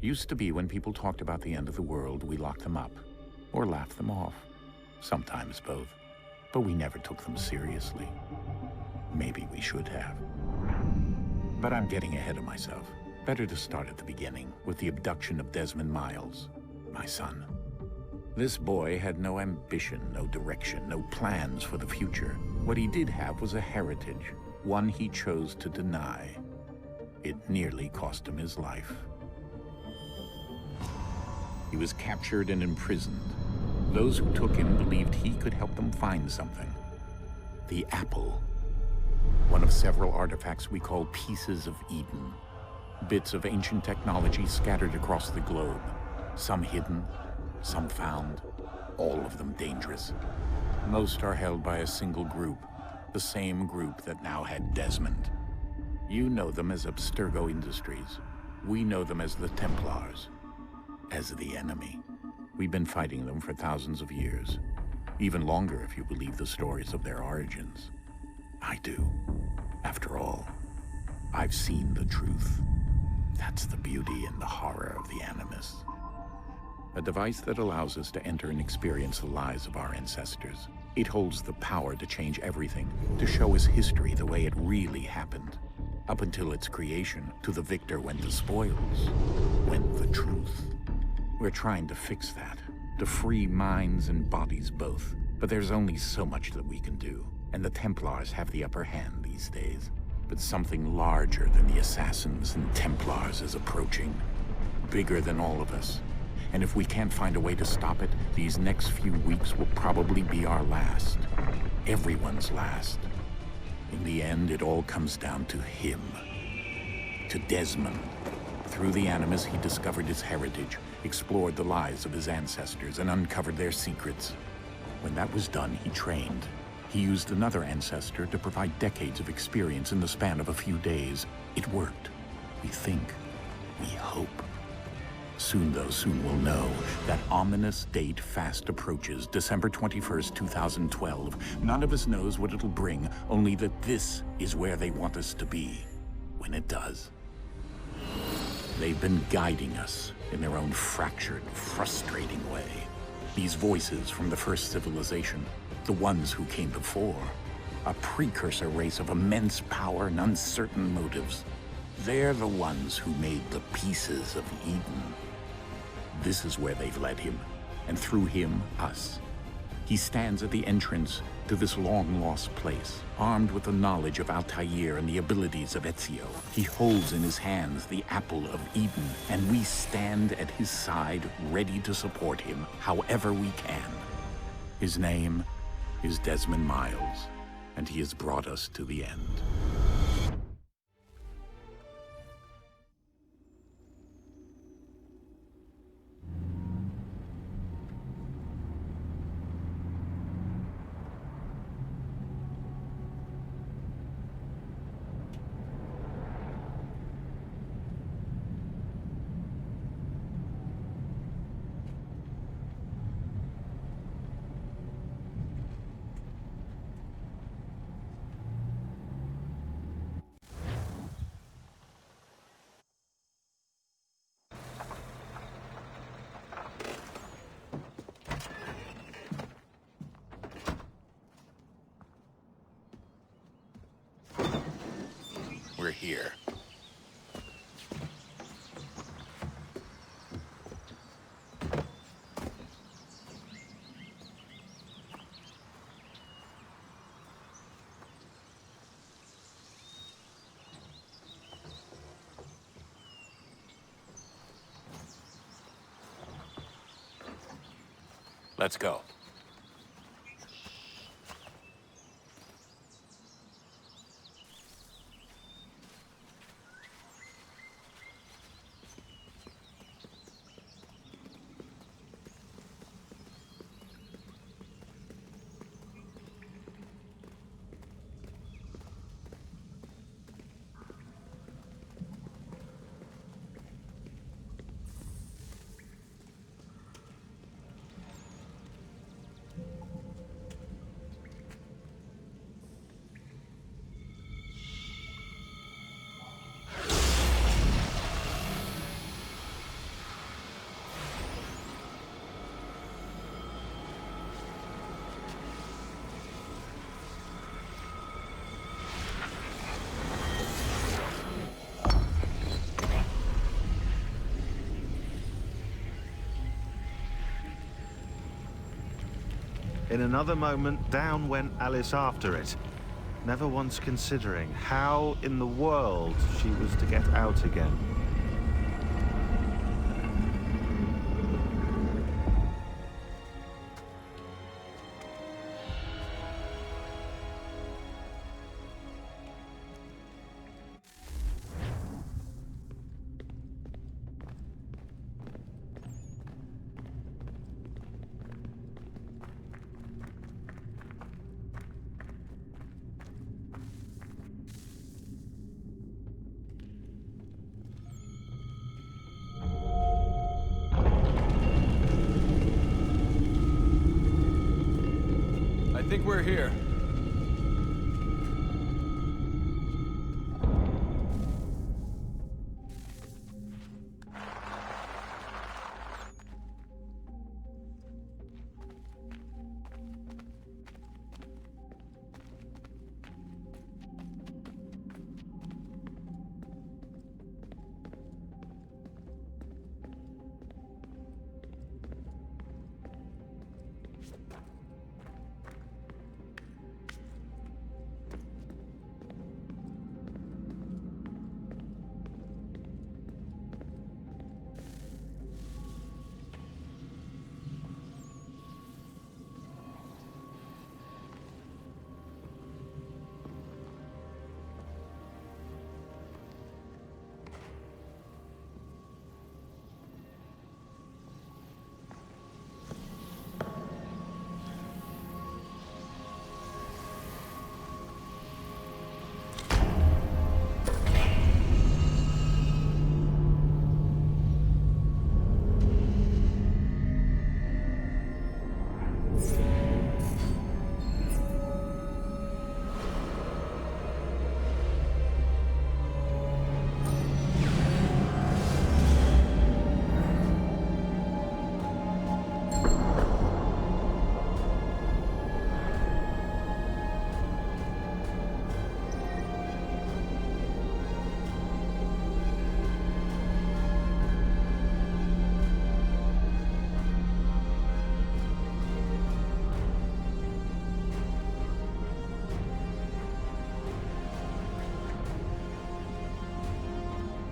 Used to be when people talked about the end of the world, we locked them up, or laughed them off. Sometimes both. But we never took them seriously. Maybe we should have. But I'm getting ahead of myself. Better to start at the beginning, with the abduction of Desmond Miles, my son. This boy had no ambition, no direction, no plans for the future. What he did have was a heritage, one he chose to deny. It nearly cost him his life. He was captured and imprisoned. Those who took him believed he could help them find something. The apple. One of several artifacts we call Pieces of Eden. Bits of ancient technology scattered across the globe. Some hidden, some found, all of them dangerous. Most are held by a single group, the same group that now had Desmond. You know them as Abstergo Industries. We know them as the Templars, as the enemy. We've been fighting them for thousands of years, even longer if you believe the stories of their origins. I do. After all, I've seen the truth. That's the beauty and the horror of the Animus. A device that allows us to enter and experience the lives of our ancestors. It holds the power to change everything, to show us history the way it really happened. Up until its creation, to the victor went the spoils, went the truth. We're trying to fix that, to free minds and bodies both. But there's only so much that we can do, and the Templars have the upper hand these days. But something larger than the Assassins and Templars is approaching, bigger than all of us. And if we can't find a way to stop it, these next few weeks will probably be our last. Everyone's last. In the end, it all comes down to him. To Desmond. Through the Animus, he discovered his heritage, explored the lives of his ancestors, and uncovered their secrets. When that was done, he trained. He used another ancestor to provide decades of experience in the span of a few days. It worked. We think. We hope. Soon, though, soon we'll know. That ominous date fast approaches, December 21st, 2012. None of us knows what it'll bring, only that this is where they want us to be, when it does. They've been guiding us in their own fractured, frustrating way. These voices from the first civilization, the ones who came before, a precursor race of immense power and uncertain motives. They're the ones who made the Pieces of Eden. This is where they've led him, and through him, us. He stands at the entrance to this long-lost place, armed with the knowledge of Altair and the abilities of Ezio. He holds in his hands the Apple of Eden, and we stand at his side, ready to support him however we can. His name is Desmond Miles, and he has brought us to the end. We're here. Let's go. In another moment, down went Alice after it, never once considering how in the world she was to get out again. I think we're here.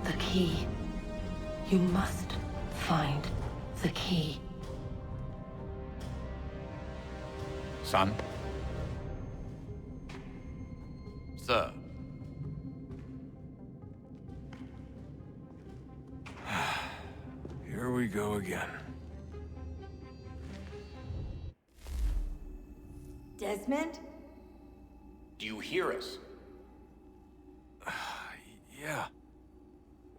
The key. You must find the key. Son? Sir. Here we go again. Desmond? Do you hear us? Yeah.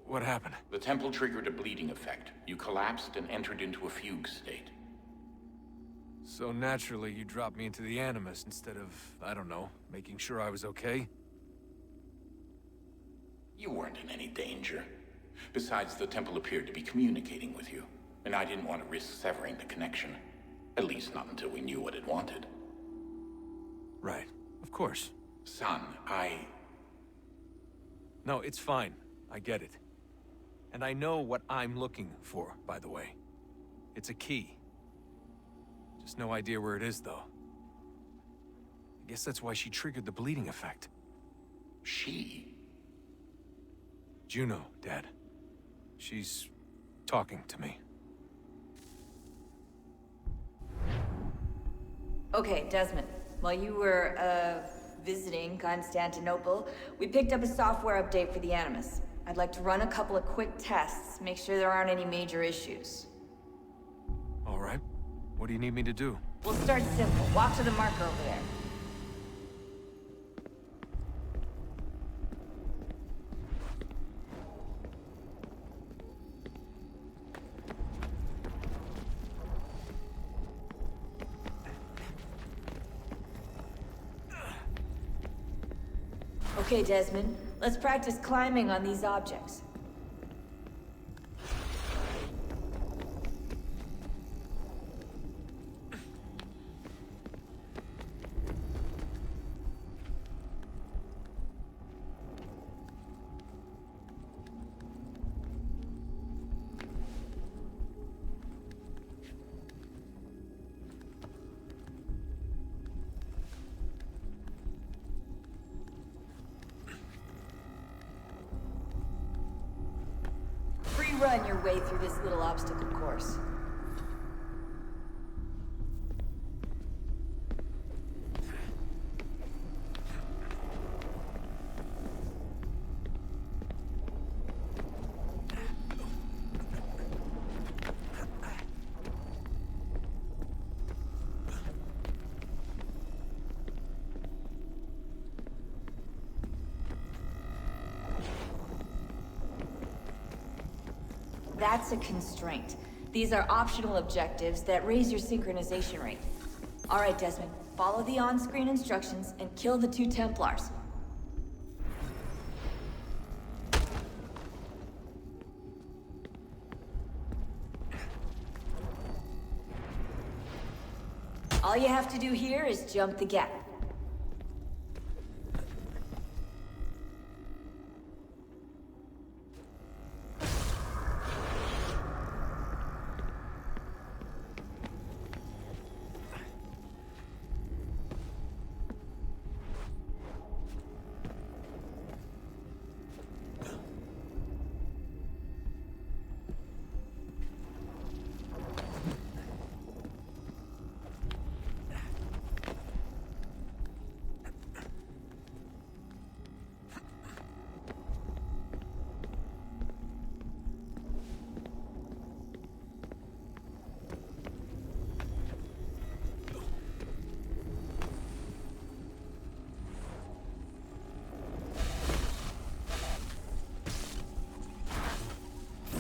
What happened? The temple triggered a bleeding effect. You collapsed and entered into a fugue state. So naturally, you dropped me into the Animus instead of, I don't know, making sure I was okay? You weren't in any danger. Besides, the temple appeared to be communicating with you, and I didn't want to risk severing the connection. At least not until we knew what it wanted. Right. Of course. Son, No, it's fine. I get it. And I know what I'm looking for, by the way. It's a key. Just no idea where it is, though. I guess that's why she triggered the bleeding effect. She? Juno, Dad. She's talking to me. Okay, Desmond. While you were, visiting Constantinople, we picked up a software update for the Animus. I'd like to run a couple of quick tests, make sure there aren't any major issues. All right. What do you need me to do? We'll start simple. Walk to the marker over there. Okay, Desmond. Let's practice climbing on these objects. run your way through this little obstacle course. That's a constraint. These are optional objectives that raise your synchronization rate. All right, Desmond. Follow the on-screen instructions and kill the 2 Templars. All you have to do here is jump the gap.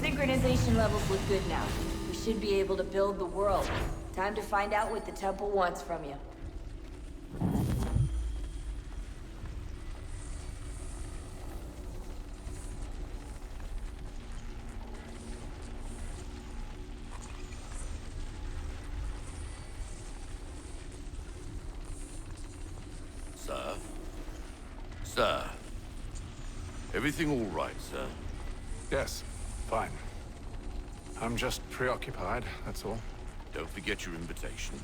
Synchronization levels look good now. We should be able to build the world. Time to find out what the temple wants from you. Sir? Sir? Everything all right, sir? Yes, fine. I'm just preoccupied, that's all. Don't forget your invitation.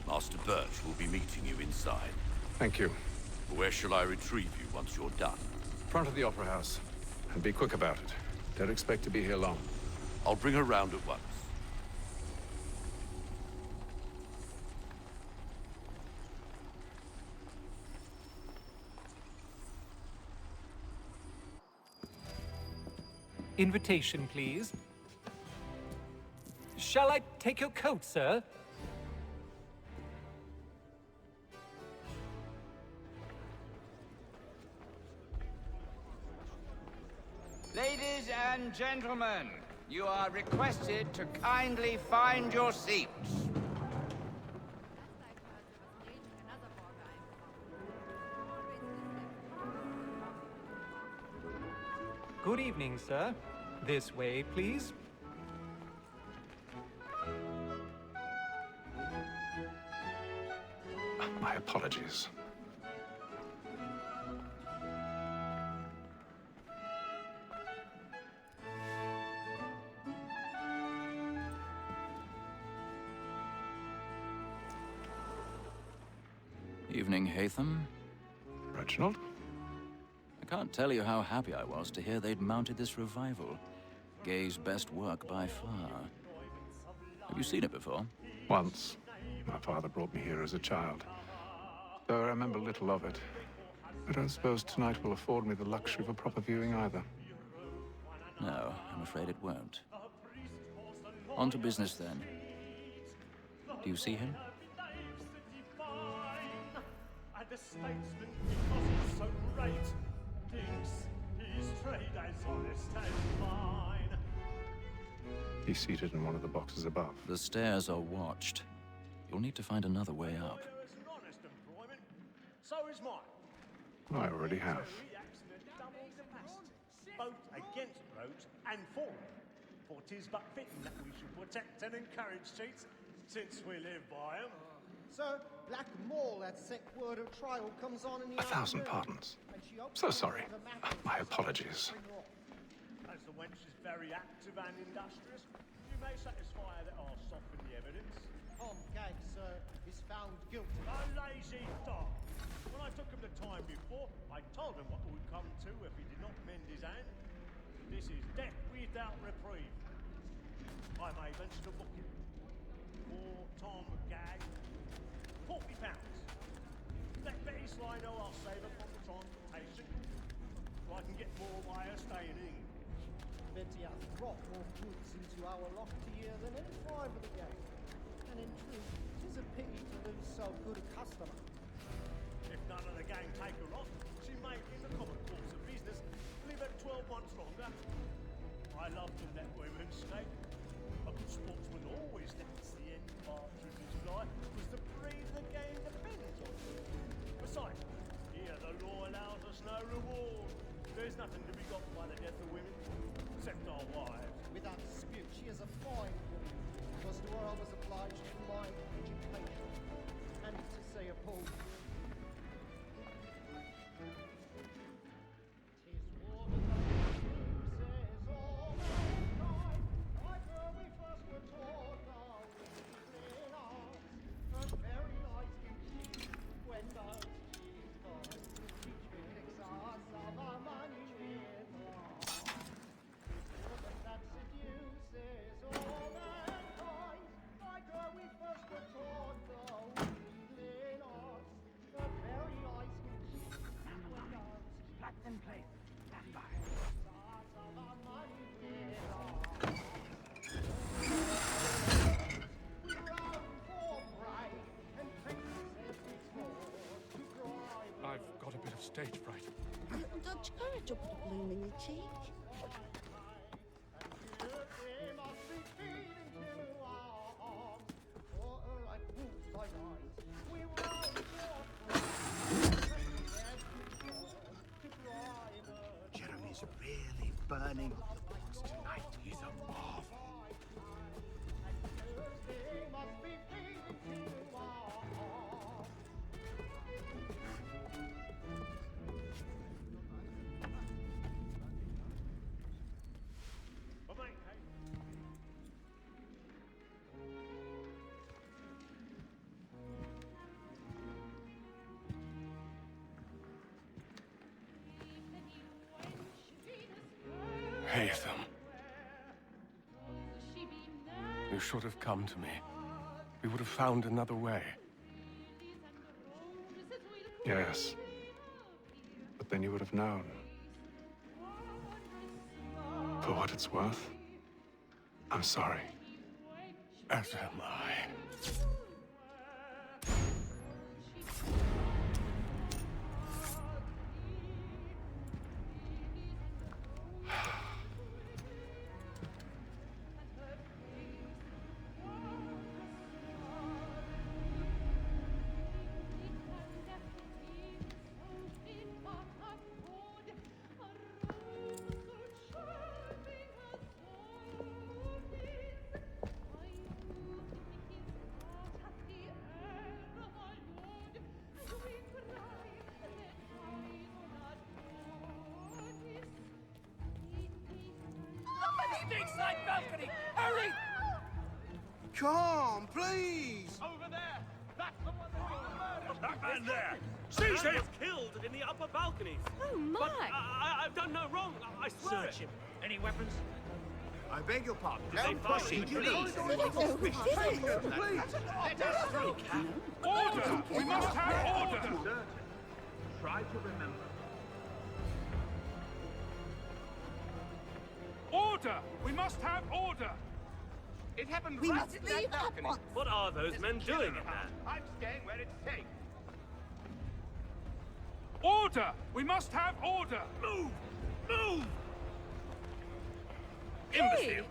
Master Birch will be meeting you inside. Thank you. Where shall I retrieve you once you're done? Front of the Opera House. And be quick about it. Don't expect to be here long. I'll bring her round at once. Invitation, please. Shall I take your coat, sir? Ladies and gentlemen, you are requested to kindly find your seats. Good evening, sir. This way, please. My apologies. Evening, Haytham. Reginald? I can't tell you how happy I was to hear they'd mounted this revival. Gay's best work by far. Have you seen it before? Once. My father brought me here as a child. Though I remember little of it. I don't suppose tonight will afford me the luxury of a proper viewing either. No, I'm afraid it won't. On to business then. Do you see him? And the statesman, because he's so great, thinks his trade as honest as mine. He's seated in one of the boxes above. The stairs are watched. You'll need to find another way up. It's an honest employment. So is mine. I already have. Reacts in a double capacity, both against rogues and for them. For 'tis but fitting that we should protect and encourage cheats, since we live by 'em. Sir, Black Maul, that sick word of trial comes on in the 1,000 afternoon, pardons. and she hopes So sorry. the matter My is apologies. As the wench is very active and industrious, you may satisfy that I'll soften the evidence. Tom Gag, sir, is found guilty. A lazy dog. When I took him the time before, I told him what would come to if he did not mend his hand. This is death without reprieve. I may venture to book it. For Tom Gag, £40. Let Betty Sly know I'll save her from the transportation, so I can get more by her staying in. Betty hath brought more goods into our locked here than any five of the gang. And in truth, 'tis a pity to lose so good a customer. If none of the gang take her off, she may, in the common course of business, live at 12 months longer. I love to let women stay. A good sportsman always lets the end partridges fly, because the breed of the game depends on it. Besides, here the law allows us no reward. There's nothing to be got by the death of women, except our wives. Without dispute, she is a fine woman. Was to her I was obliged to my education, and to say a poem. I've got a bit of stage fright. Don't you courage up with a bloom in your cheek? Jeremy's really burning up the box tonight. He's a marvel. Haytham. You should have come to me. We would have found another way. Yes. But then you would have known. For what it's worth, I'm sorry. As am I. Side balcony! Hurry! Come, please! Over there! That's the one that That man there! Seize him! was killed in the upper balconies. Oh, my! But I've done no wrong. I swear. Search him. Any weapons? I beg your pardon. Did they find him? Please. Let us through, Cap. Order! We must have order! Try to remember. Order! We must have order! It happened We right must in that leave at balcony. once. What are those men doing in there? I'm staying where it's safe. Order! We must have order! Move! Move! Hey!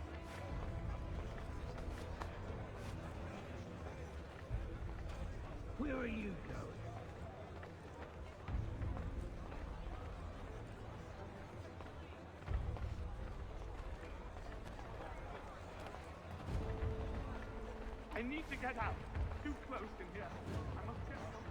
Where are you going? I need to get out. Too close in here. I must get some.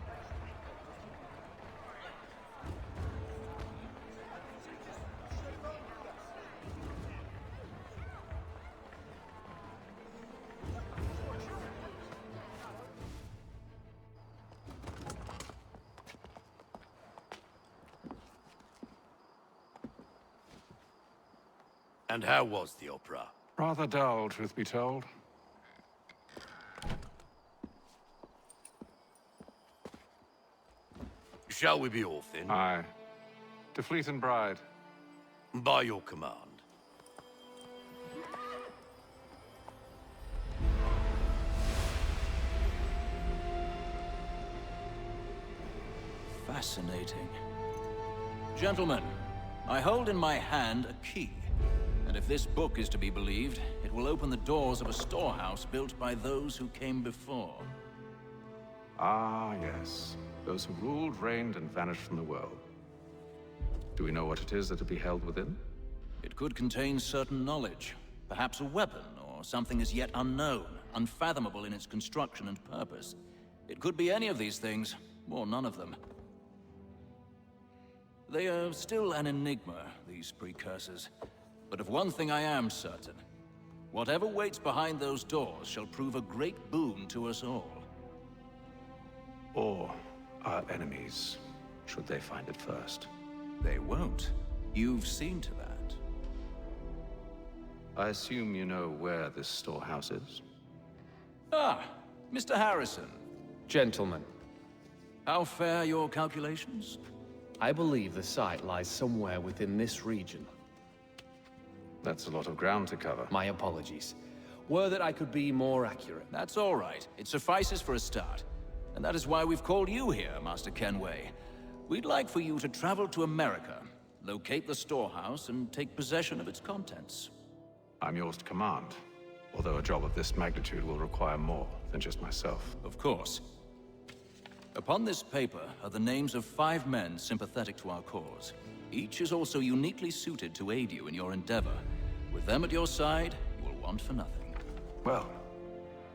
And how was the opera? Rather dull, truth be told. Shall we be off then? Aye. To Fleet and Bride. By your command. Fascinating. Gentlemen, I hold in my hand a key. And if this book is to be believed, it will open the doors of a storehouse built by those who came before. Ah, yes. Those who ruled, reigned, and vanished from the world. Do we know what it is that will be held within? It could contain certain knowledge. Perhaps a weapon, or something as yet unknown, unfathomable in its construction and purpose. It could be any of these things, or none of them. They are still an enigma, these precursors. But of one thing I am certain. Whatever waits behind those doors shall prove a great boon to us all. Or our enemies, should they find it first. They won't. You've seen to that. I assume you know where this storehouse is? Ah, Mr. Harrison. Gentlemen, How fare your calculations? I believe the site lies somewhere within this region. That's a lot of ground to cover. My apologies. Were that I could be more accurate. That's all right. It suffices for a start. And that is why we've called you here, Master Kenway. We'd like for you to travel to America, locate the storehouse, and take possession of its contents. I'm yours to command. Although a job of this magnitude will require more than just myself. Of course. Upon this paper are the names of 5 men sympathetic to our cause. Each is also uniquely suited to aid you in your endeavor. With them at your side, you will want for nothing. Well,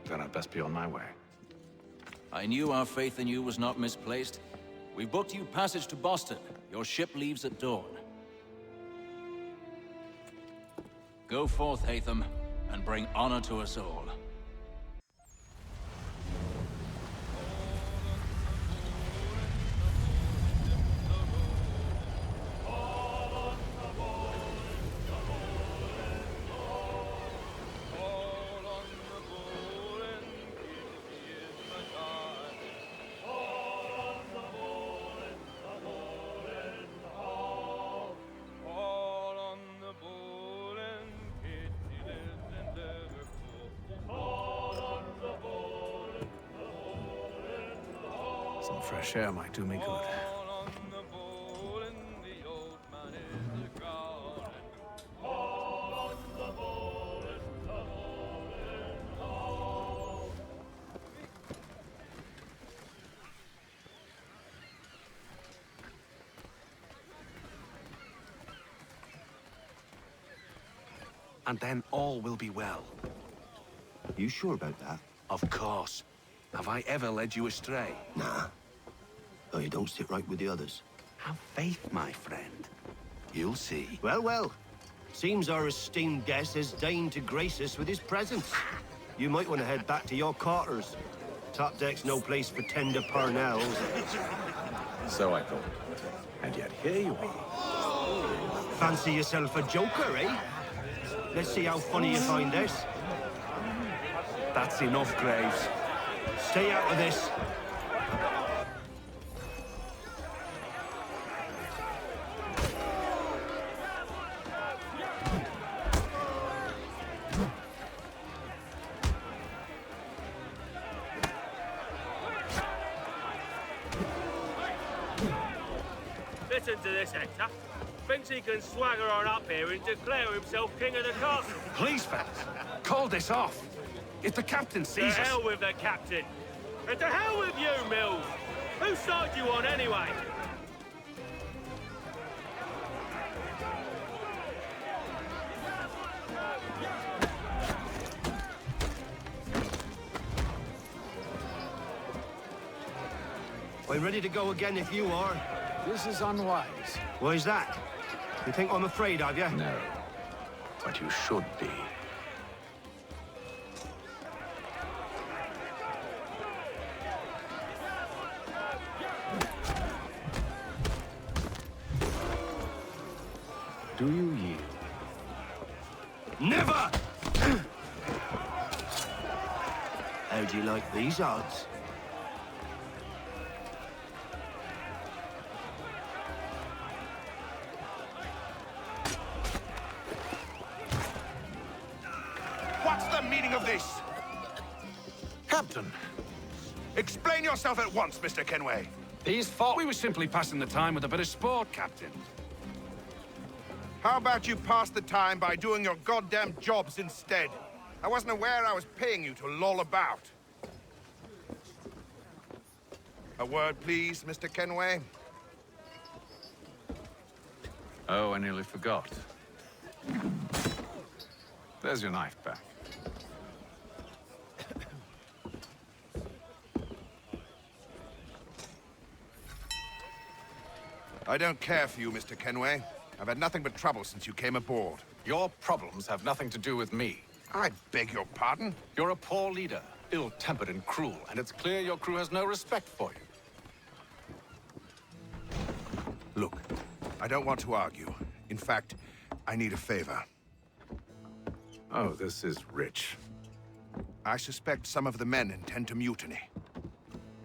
then I'd best be on my way. I knew our faith in you was not misplaced. We've booked you passage to Boston. Your ship leaves at dawn. Go forth, Hatham, and bring honor to us all. Some fresh air might do me good. And then all will be well. You sure about that? Of course. Have I ever led you astray? Nah. Though you don't sit right with the others. Have faith, my friend. You'll see. Well, well. Seems our esteemed guest has deigned to grace us with his presence. You might want to head back to your quarters. Top deck's no place for tender parnells. So I thought. And yet here you are. Fancy yourself a joker, eh? Let's see how funny you find this. That's enough, Graves. Stay out of this. Listen to this, Hector. Thinks he can swagger on up here and declare himself king of the castle. Please, fellas. Call this off. If the captain To sees us... hell with the captain. And to hell with you, Mills. Whose side you on, anyway? I'm ready to go again if you are. This is unwise. Why's that? You think I'm afraid of you? No. But you should be. Do you yield? Never! How'd you like these odds? What's the meaning of this? Captain! Explain yourself at once, Mr. Kenway. These fought. We were simply passing the time with a bit of sport, Captain. How about you pass the time by doing your goddamn jobs instead? I wasn't aware I was paying you to loll about. A word, please, Mr. Kenway. Oh, I nearly forgot. There's your knife back. I don't care for you, Mr. Kenway. I've had nothing but trouble since you came aboard. Your problems have nothing to do with me. I beg your pardon? You're a poor leader, ill-tempered and cruel, and it's clear your crew has no respect for you. Look, I don't want to argue. In fact, I need a favor. Oh, this is rich. I suspect some of the men intend to mutiny.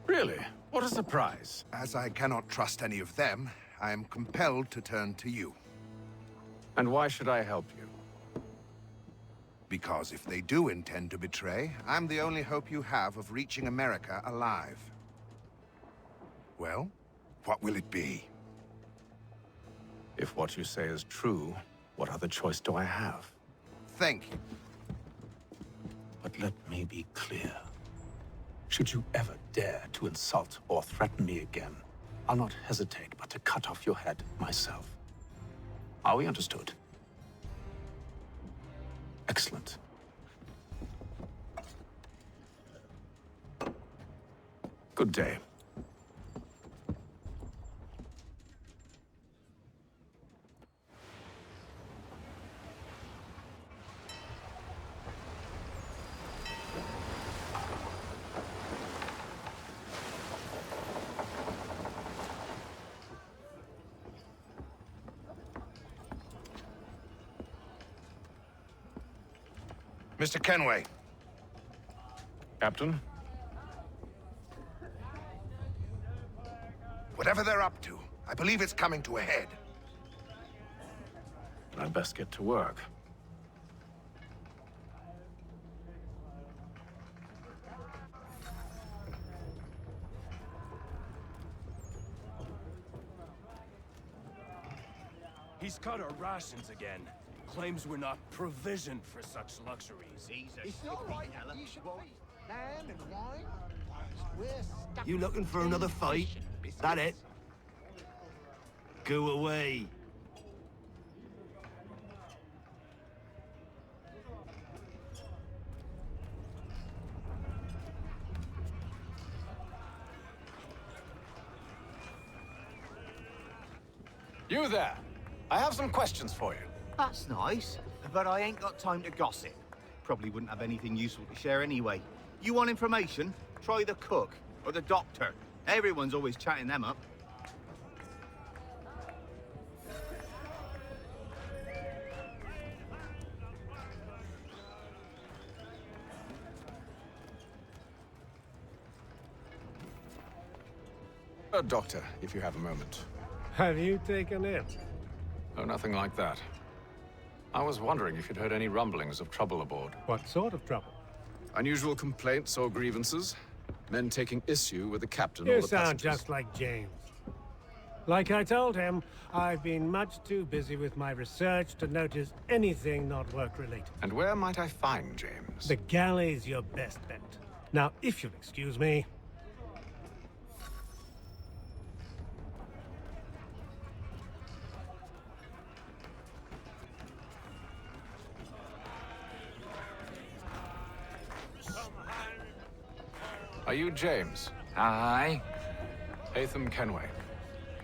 Really? What a surprise. As I cannot trust any of them, I am compelled to turn to you. And why should I help you? Because if they do intend to betray, I'm the only hope you have of reaching America alive. Well, what will it be? If what you say is true, what other choice do I have? Think. But let me be clear. Should you ever dare to insult or threaten me again, I'll not hesitate but to cut off your head myself. Are we understood? Excellent. Good day. Mr. Kenway. Captain? Whatever they're up to, I believe it's coming to a head. I'd best get to work. He's cut our rations again. Claims we're not provisioned for such luxuries. It's all right, you should be. Lamb and wine? We're stuck. You looking for another fight? That it? Go away. You there! I have some questions for you. That's nice, but I ain't got time to gossip. Probably wouldn't have anything useful to share anyway. You want information? Try the cook or the doctor. Everyone's always chatting them up. Doctor, if you have a moment. Have you taken it? Oh, nothing like that. I was wondering if you'd heard any rumblings of trouble aboard. What sort of trouble? Unusual complaints or grievances? Men taking issue with the captain You or the sound passengers? just like James. Like I told him, I've been much too busy with my research to notice anything not work-related. And where might I find James? The galley's your best bet. Now, if you'll excuse me... Are you James? Aye. Atham Kenway.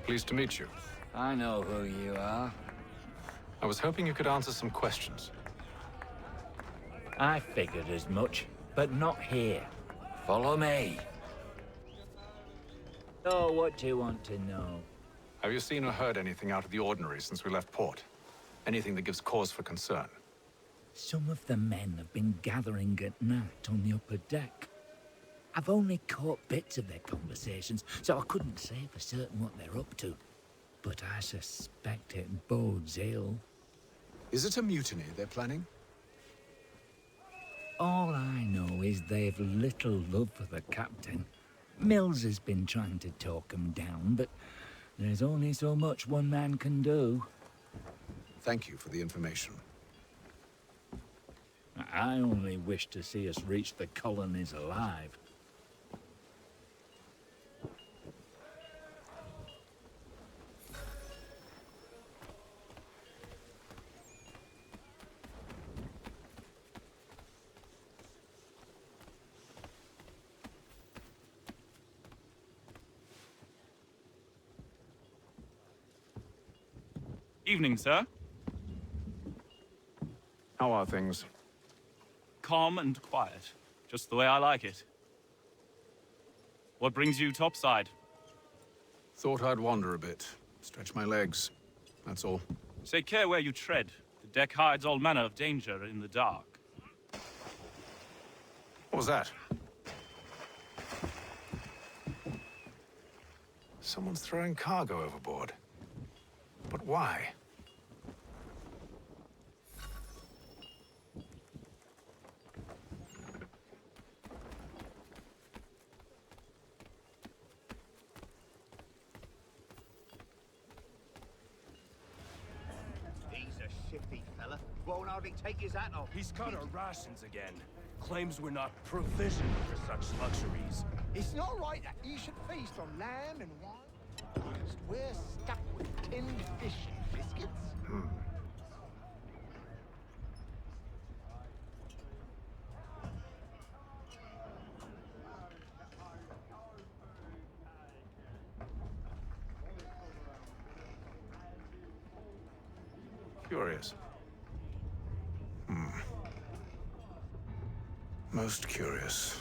Pleased to meet you. I know who you are. I was hoping you could answer some questions. I figured as much, but not here. Follow me. So, what do you want to know? Have you seen or heard anything out of the ordinary since we left port? Anything that gives cause for concern? Some of the men have been gathering at night on the upper deck. I've only caught bits of their conversations, so I couldn't say for certain what they're up to. But I suspect it bodes ill. Is it a mutiny they're planning? All I know is they've little love for the captain. Mills has been trying to talk him down, but there's only so much one man can do. Thank you for the information. I only wish to see us reach the colonies alive. Evening, sir. How are things? Calm and quiet. Just the way I like it. What brings you topside? Thought I'd wander a bit. Stretch my legs. That's all. Take care where you tread. The deck hides all manner of danger in the dark. What was that? Someone's throwing cargo overboard. But why? He's a shifty fella. Won't hardly take his hat off. He's cut our rations again. Claims we're not provisioned for such luxuries. It's not right that you should feast on lamb and wine, whilst we're stuck with tinned fish and biscuits. Curious. Most curious.